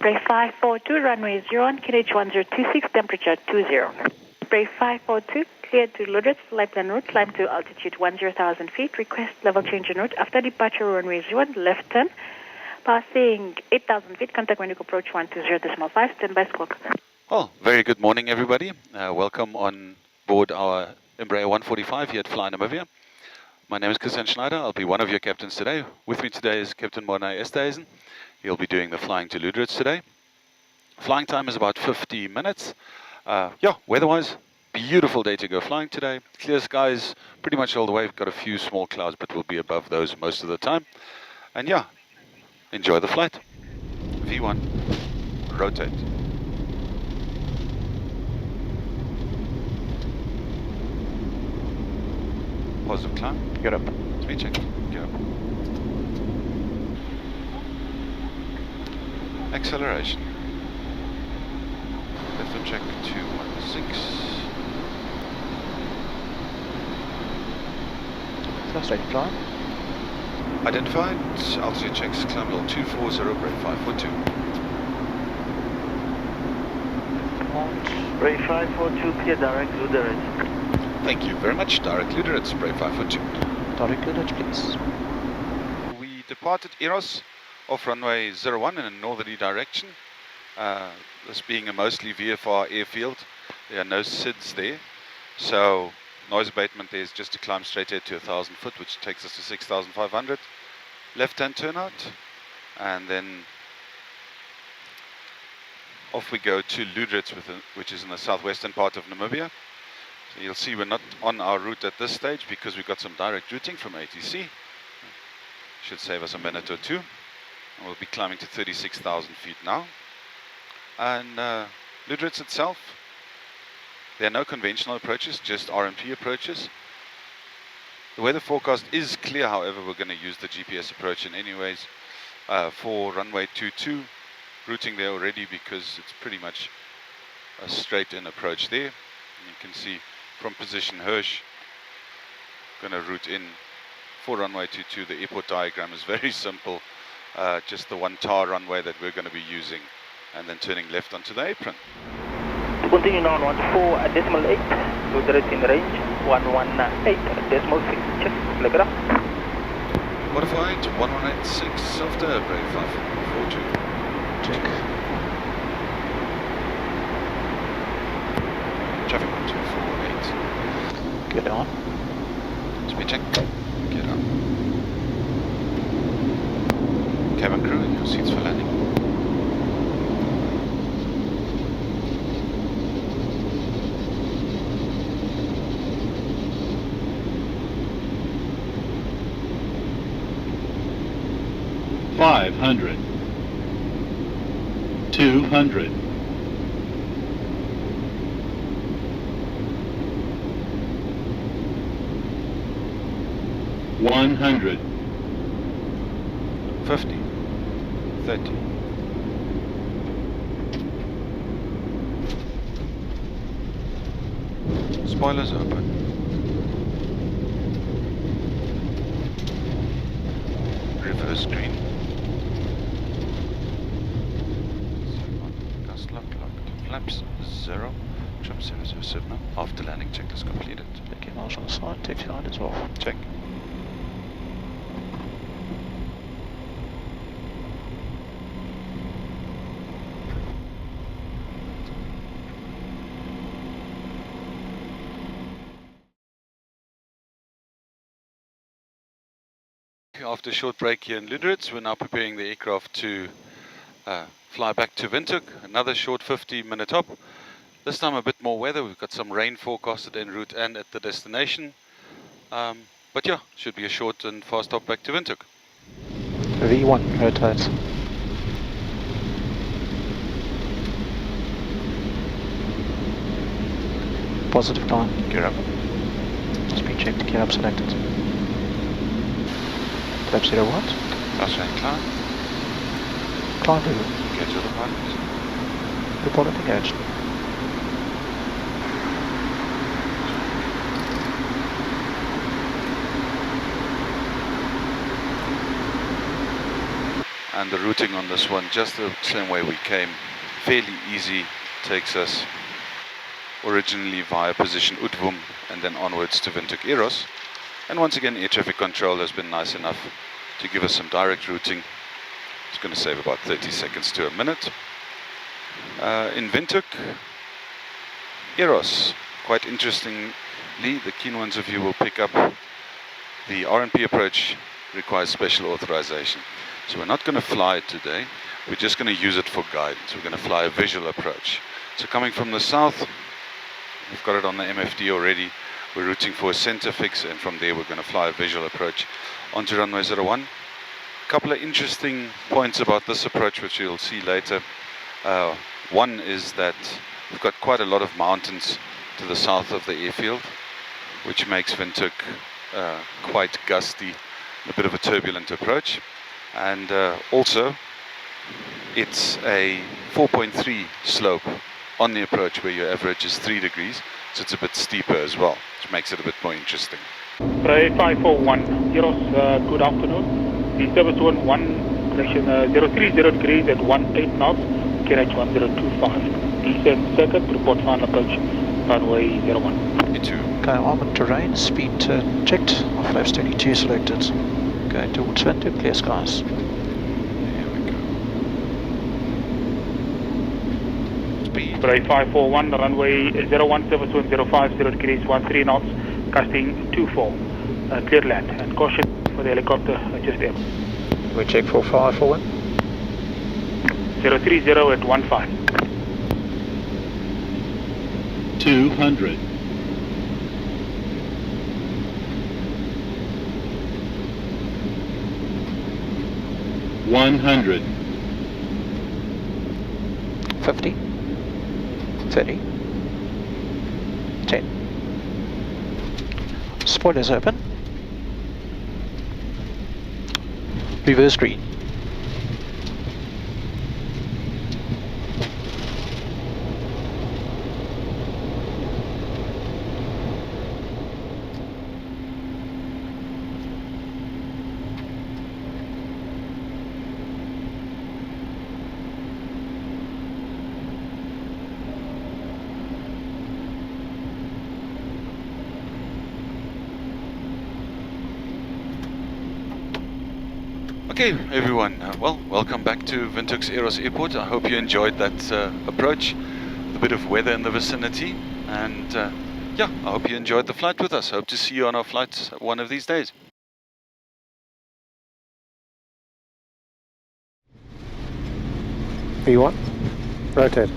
Spray 542, runway 01, QNH 1026, temperature 20. Spray 542, cleared to Ludwig, flight plan route, climb to altitude 10,000 feet, request level change en route. After departure, runway 01, left turn, passing 8,000 feet, contact when you approach 120.5, standby squawk. Oh, very good morning, everybody. Welcome on board our Embraer 145 here at FlyNamibia. My name is Christian Schneider. I'll be one of your captains today. With me today is Captain Morné Esthuizen. He'll be doing the flying to Ludwig today. Flying time is about 50 minutes. Yeah, weather-wise, beautiful day to go flying today. Clear skies pretty much all the way. We've got a few small clouds, but we'll be above those most of the time. And yeah, enjoy the flight. V1, rotate. Positive climb. Get up. Speed check. Get up. Acceleration. Left and check 216. First aid climb. Identified. Altitude checks. Climb level 240. Brake 542. Brake 542, clear direct Ludwig. Thank you very much. Direct Ludwig, Brake 542. Direct Ludwig, please. We departed Eros off runway 01 in a northerly direction. This being a mostly VFR airfield, there are no SIDs there. So noise abatement there is just to climb straight ahead to 1,000 foot, which takes us to 6,500. Left-hand turnout, and then off we go to Ludwig, which is in the southwestern part of Namibia. So you'll see we're not on our route at this stage because we've got some direct routing from ATC. Should save us a minute or two. And we'll be climbing to 36,000 feet now. And Ludwig itself, there are no conventional approaches, just RMP approaches. The weather forecast is clear, however, we're going to use the GPS approach in anyways for runway 22. Routing there already because it's pretty much a straight in approach there. And you can see from position Hirsch, going to route in for runway 22. The airport diagram is very simple, just the one tar runway that we're going to be using, and then turning left onto the apron. Continue now on 14.8, Ludwig in range, 118.6, check, flag it up. Modified 1186, softer, brake 542. Check. Traffic 1248. Get on. Speed check. Get up. Cabin crew, your seats for landing. $500. 200. 100. 50. 30. Spoilers open. Reverse screen. Flaps 0, trim 007. After landing checklist completed. Check your nose on the side, take your eyes off. Check. After a short break here in Ludwig, we're now preparing the aircraft to fly back to Windhoek, another short 50-minute hop. This time a bit more weather. We've got some rain forecasted en route and at the destination. But yeah, should be a short and fast hop back to Windhoek. V1, rotate. Positive climb. Gear up. Speed check to gear up selected. Flap 0 what? Fast right climb. Climb level. Get to the pilot. The pilot engaged. And the routing on this one, just the same way we came, fairly easy, takes us originally via position Udvum and then onwards to Windhoek Eros. And once again, air traffic control has been nice enough to give us some direct routing. It's going to save about 30 seconds to a minute. In Windhoek Eros, quite interestingly, the keen ones of you will pick up the RNP approach requires special authorization. So we're not going to fly it today, we're just going to use it for guidance. We're going to fly a visual approach. So coming from the south, we've got it on the MFD already, we're routing for a center fix, and from there we're going to fly a visual approach onto runway 01. A couple of interesting points about this approach which you'll see later. One is that we've got quite a lot of mountains to the south of the airfield, which makes Windhoek quite gusty, a bit of a turbulent approach. And also, it's a 4.3 slope on the approach where your average is 3 degrees, so it's a bit steeper as well, which makes it a bit more interesting. Bray 541, Eros, good afternoon. The service 1 direction 030 degrees at 18 knots, KH 1025. Descent circuit, report final approach, runway 01. You too. Okay, arm and terrain, speed checked, off left steady 2 selected. Going towards Windhoek, clear skies. Here we go. Speed. Bray 541, runway 01, service 1050 degrees 13 knots, casting 24. Clear land, and caution for the helicopter just there. We check for 541. 030 at 15. 200. 100. 50. 30. 10. Spoilers open. Reverse green. Okay, everyone, well, welcome back to Windhoek's Eros Airport. I hope you enjoyed that approach, with a bit of weather in the vicinity, and yeah, I hope you enjoyed the flight with us. Hope to see you on our flights one of these days. V1, rotate.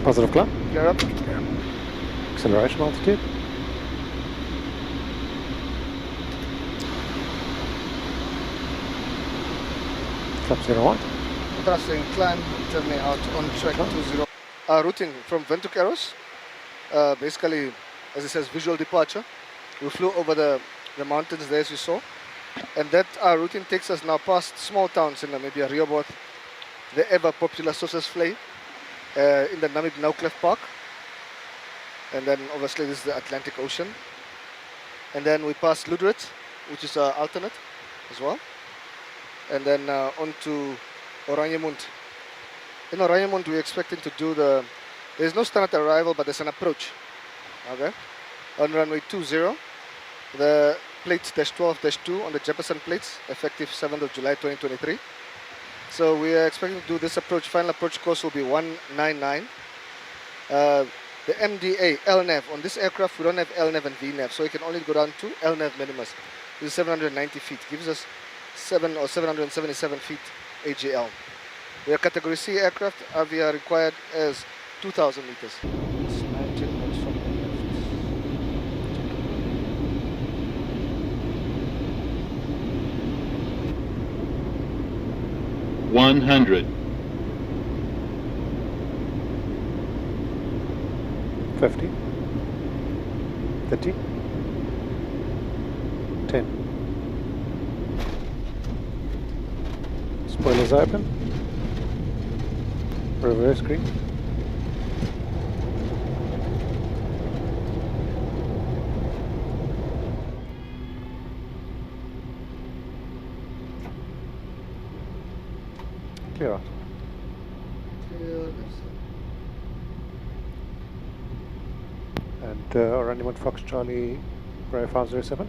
Positive climb. Clear up. Acceleration altitude. Flap 01. Trusting climb, turning out on track 20. Routing from Windhoek Eros. Basically, as it says, visual departure. We flew over the mountains there as you saw. And that routing takes us now past small towns in Namibia, Rehoboth, the ever popular Sosses Vlei, in the Namib Nouclef Park. And then obviously this is the Atlantic Ocean. And then we pass Ludrit, which is alternate as well. And then on to Oranjemund. In Oranjemund we're expecting to do there's no standard arrival, but there's an approach. Okay. On runway 20, the plate -12-2 on the Jefferson plates, effective 7th of July 2023. So we are expecting to do this approach. Final approach course will be 199. The MDA, LNAV, on this aircraft we don't have LNAV and VNAV, so you can only go down to LNAV minimus. This is 790 feet, gives us 777 feet AGL. We are category C aircraft, RVR required as 2,000 meters. It's 19 knots from the left. 100. 50. 30. 10. Spoilers open. Reverse green. Clear out. Clear. And running 1 Fox Charlie, Embraer 507.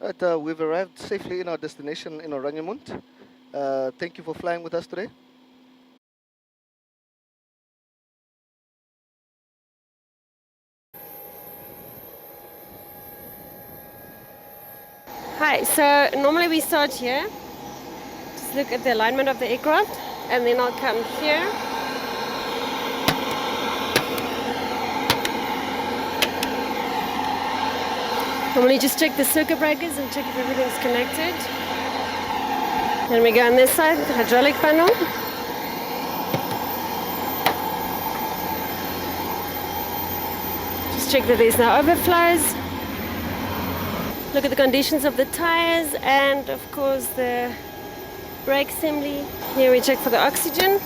Right, we've arrived safely in our destination in Oranjemund. Thank you for flying with us today. Hi, so normally we start here, just look at the alignment of the aircraft, and then I'll come here. Normally just check the circuit breakers and check if everything's connected. Then we go on this side, the hydraulic panel. Just check that there's no overflows. Look at the conditions of the tires and of course the brake assembly. Here we check for the oxygen.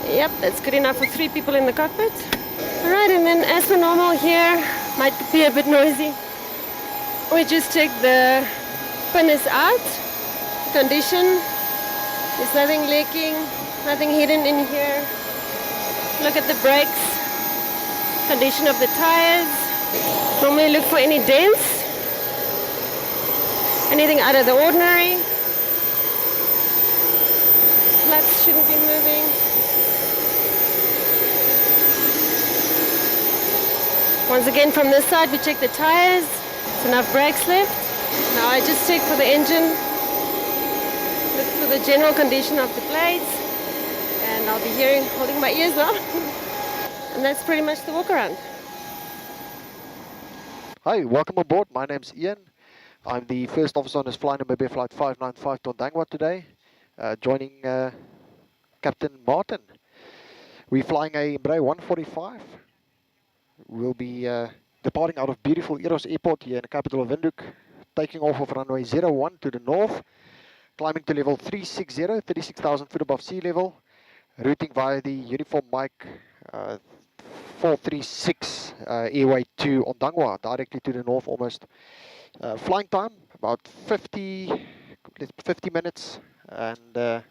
Yep, that's good enough for 3 people in the cockpit. Alright, and then as per normal here, might be a bit noisy. We just check the pin is out, condition, there's nothing leaking, nothing hidden in here. Look at the brakes, condition of the tires. Normally look for any dents, anything out of the ordinary. Flaps shouldn't be moving. Once again from this side we check the tires, there's enough brakes left. Now I just check for the engine, look for the general condition of the blades, and I'll be here holding my ears now. And that's pretty much the walk around. Hi, welcome aboard. My name's Ian. I'm the first officer on this FlyNamibia flight 595 to Ondangwa today, joining Captain Martin. We're flying a Embraer 145. We'll be departing out of beautiful Eros Airport here in the capital of Windhoek, taking off of runway 01 to the north, climbing to level 360, 36,000 feet above sea level, routing via the uniform mic 436 airway to Ondangwa, directly to the north almost. Flying time about 50 minutes, and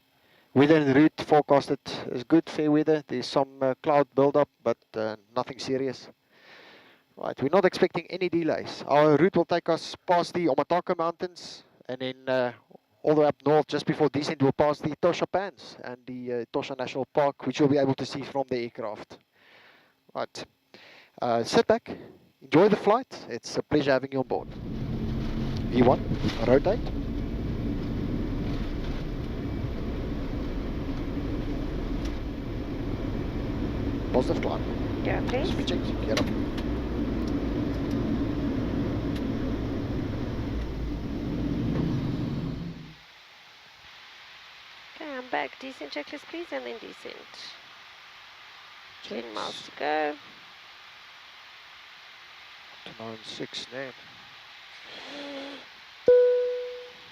weather en route forecasted is good, fair weather. There's some cloud build-up, but nothing serious. Right, we're not expecting any delays. Our route will take us past the Omataka Mountains, and then all the way up north, just before descent, we'll pass the Tosha Pans and the Tosha National Park, which you'll be able to see from the aircraft. Right, sit back, enjoy the flight. It's a pleasure having you on board. V1, rotate. Positive climb. Yeah, please. Switching, get up. Okay, I'm back. Descent checklist, please, and then descent. 10 miles to go. 96 now.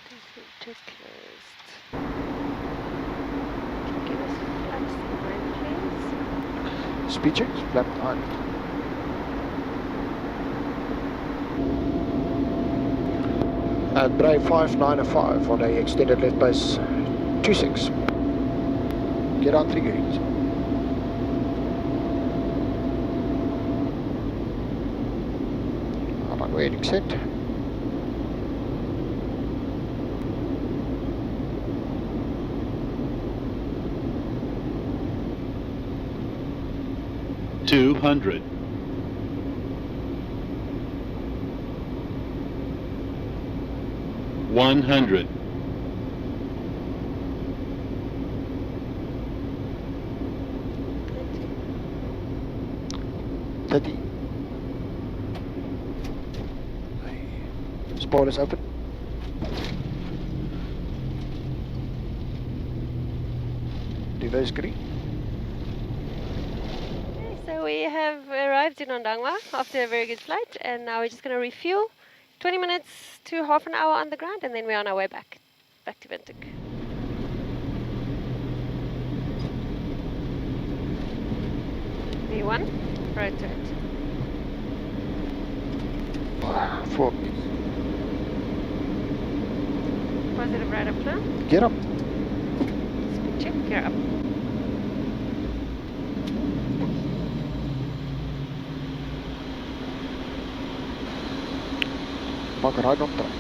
Descent checklist. Can you give us flaps behind, please? Speed change, flap 9. And drive 595 on a extended left base 26. Get on 3 degrees. Runway heading set. $200. 100. 30. Spoilers open. Reverse green. So we have arrived in Ondangwa after a very good flight, and now we're just going to refuel. 20 minutes to half an hour on the ground, and then we're on our way back to Windhoek. V1, rotate. 4. Positive right up clear. Gear up. Speed check, gear up. Park right on track.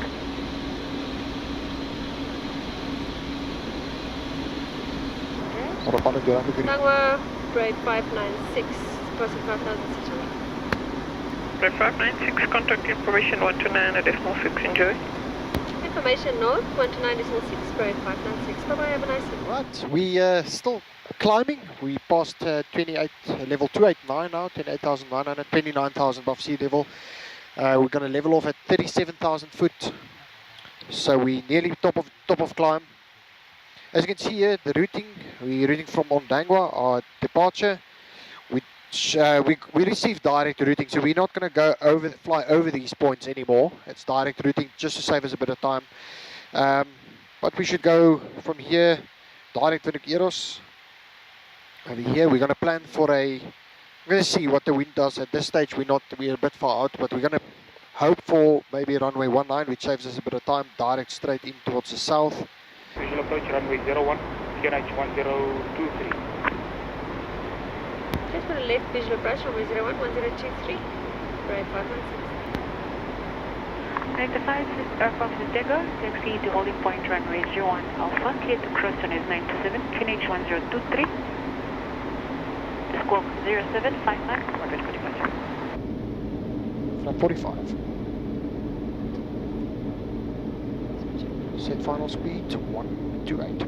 Okay. Autopilot, you're under green. Tangwa, grade 596, crossing 5,600. Grade 596, contact information 129.6, enjoy. Information north, 129.6, grade 596. Bye bye, have a nice day. Right, we still climbing. We passed 28, level 289 now, 28,900, 29,000 above sea level. We're going to level off at 37,000 foot. So we nearly top of climb. As you can see here, the routing, we're routing from Ondangwa, our departure. We received direct routing, so we're not going to go fly over these points anymore. It's direct routing just to save us a bit of time. But we should go from here, direct to Eros. Over here, we're going to plan for we're going to see what the wind does. At this stage, we're a bit far out, but we're going to hope for maybe runway 19, which saves us a bit of time, direct straight in towards the south. Visual approach runway 01, QNH 1023. Just for the left visual approach, runway 01, 1023, grade 596. 95, aircraft is Dego, taxi to holding point runway 01 Alpha, clear to cross on is 927, QNH 1023, squawk 0759, orbit for departure. Flight 45. Set final speed to 128.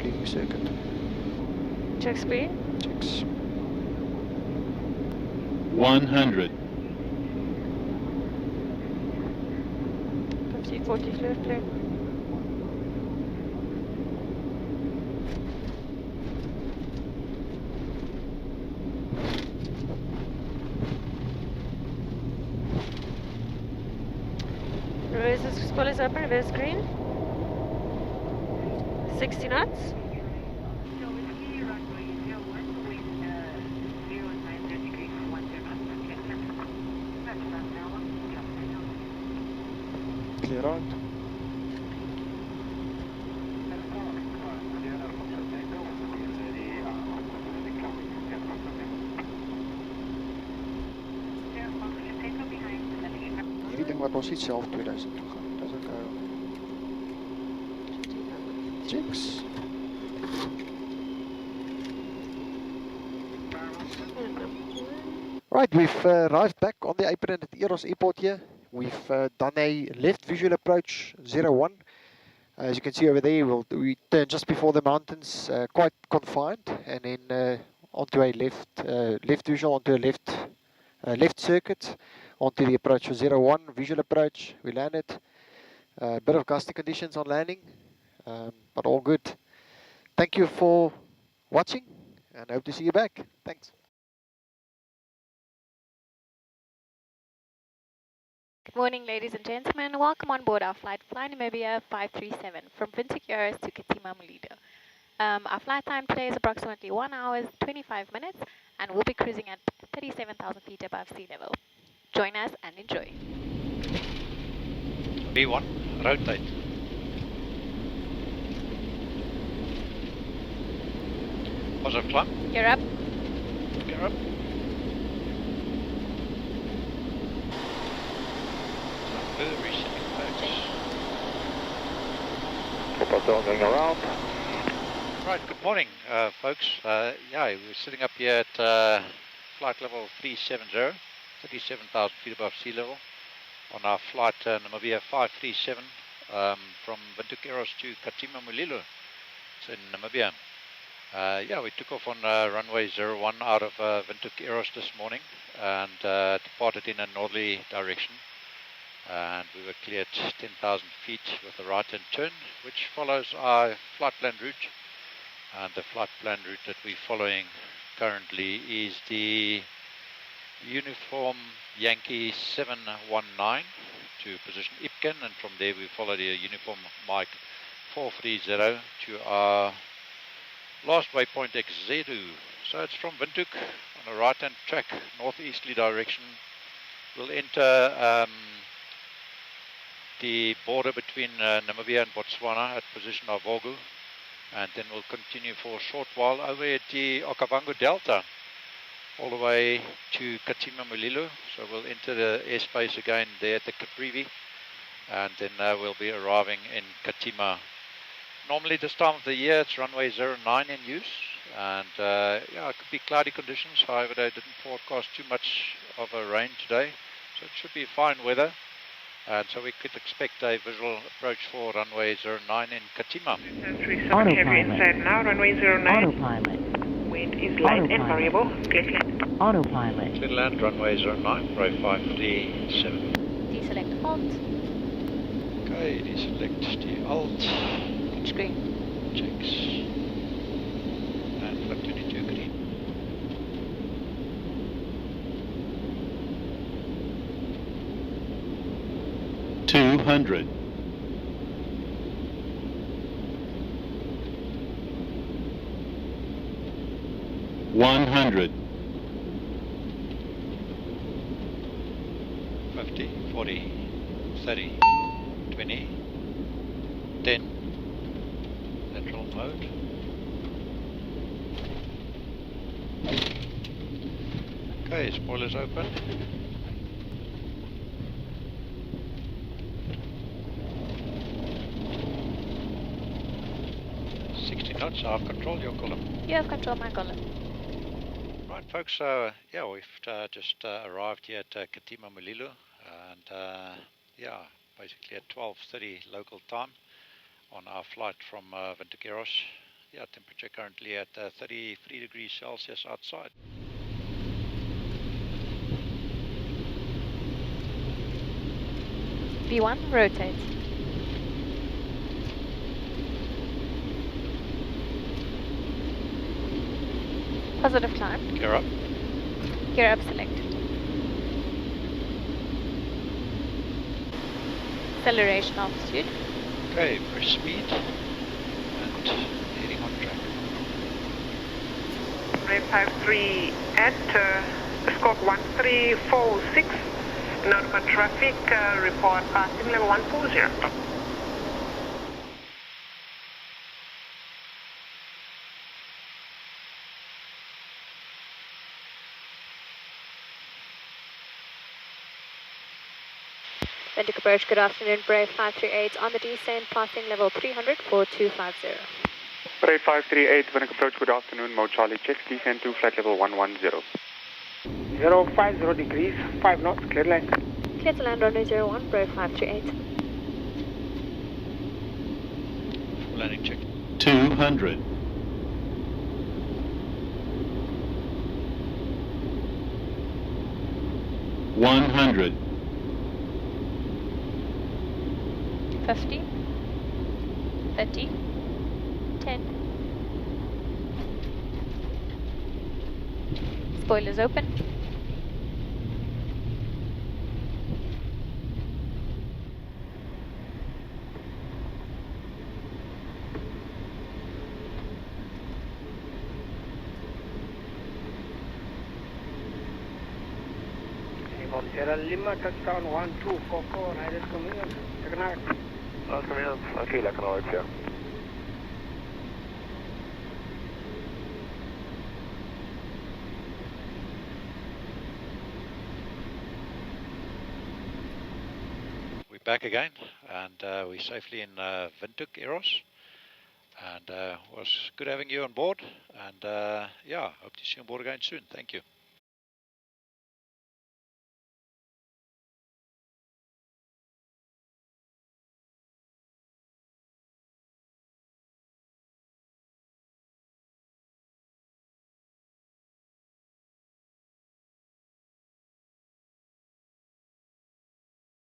Leading circuit. Check speed. Checks. 100. 50, 40, clear. Reverse spoilers open, reverse green. 60 knots. Clear out. Hierdie ding wat ons iets self 2000 toe gaan. Doesn't go. Checks. Right, we've arrived back on the apron at Eros Airport here. We've done a left visual approach 01. As you can see over there, we turn just before the mountains, quite confined, and then onto a left visual, onto a left circuit, onto the approach for 01 visual approach. We landed. A bit of gusty conditions on landing, but all good. Thank you for watching, and I hope to see you back. Thanks. Good morning, ladies and gentlemen. Welcome on board our flight FlyNamibia 537 from Windhoek Eros to Katima Mulilo. Our flight time today is approximately 1 hour, 25 minutes, and we'll be cruising at 37,000 feet above sea level. Join us and enjoy. B1, rotate. Positive climb. Gear up. Gear up. Resetting approach. Going around. Right, good morning, folks. Yeah, we're sitting up here at flight level 370, 37,000 feet above sea level, on our flight Namibia 537 from Windhoek Eros to Katima Mulilo. It's in Namibia. Yeah, we took off on runway 01 out of Windhoek Eros this morning and departed in a northerly direction. And we were cleared 10,000 feet with a right-hand turn, which follows our flight plan route. And the flight plan route that we're following currently is the Uniform Yankee 719 to position Ipken, and from there we follow the uniform Mike 430 to our last waypoint Exedu. So it's from Windhoek on a right hand track, northeasterly direction. We'll enter the border between Namibia and Botswana at position Avogu, and then we'll continue for a short while over at the Okavango Delta all the way to Katima Mulilo. So we'll enter the airspace again there at the Caprivi, and then we'll be arriving in Katima. Normally this time of the year it's runway 09 in use, and yeah, it could be cloudy conditions. However, they didn't forecast too much of a rain today, so it should be fine weather, and so we could expect a visual approach for runway 09 in Katima. Autopilot. Now, runway 09. Autopilot. Wind is light and variable. Clear to land. Autopilot. Clear to land, runway 09, Brave 537. Deselect Alt. Okay, deselect the Alt. Screen. Checks. And flip 22 green. $200. 100. 50, 40, 30, 20, 10. Neutral mode. Okay, spoilers open. Knots, I have control your column. You have control my column. Right, folks, yeah, we've just arrived here at Katima Mulilo, and yeah, basically at 12:30 local time on our flight from Windhoek. Yeah, temperature currently at 33 degrees Celsius outside. V1, rotate. Positive climb. Gear up. Gear up, select. Acceleration altitude. Okay, press speed and heading on track. Brave 53 at scope 1346. Northbound traffic, report passing level 140. Windhoek approach, good afternoon, Brave 538 on the descent, passing level 300, 4250. Brave 538, Windhoek approach, good afternoon, Mo Charlie checks, descent to flight level 110. 050 degrees, 5 knots, clear to land. Clear to land, runway 01, Brave 538. Full landing check. 200. 100. 50, 30, 10. Spoilers open. Sierra Lima, touchdown 1244, riders coming in. Second out. Okay, like an hour, yeah. We're back again, and we're safely in Windhoek Eros, and was good having you on board, and yeah, hope to see you on board again soon. Thank you.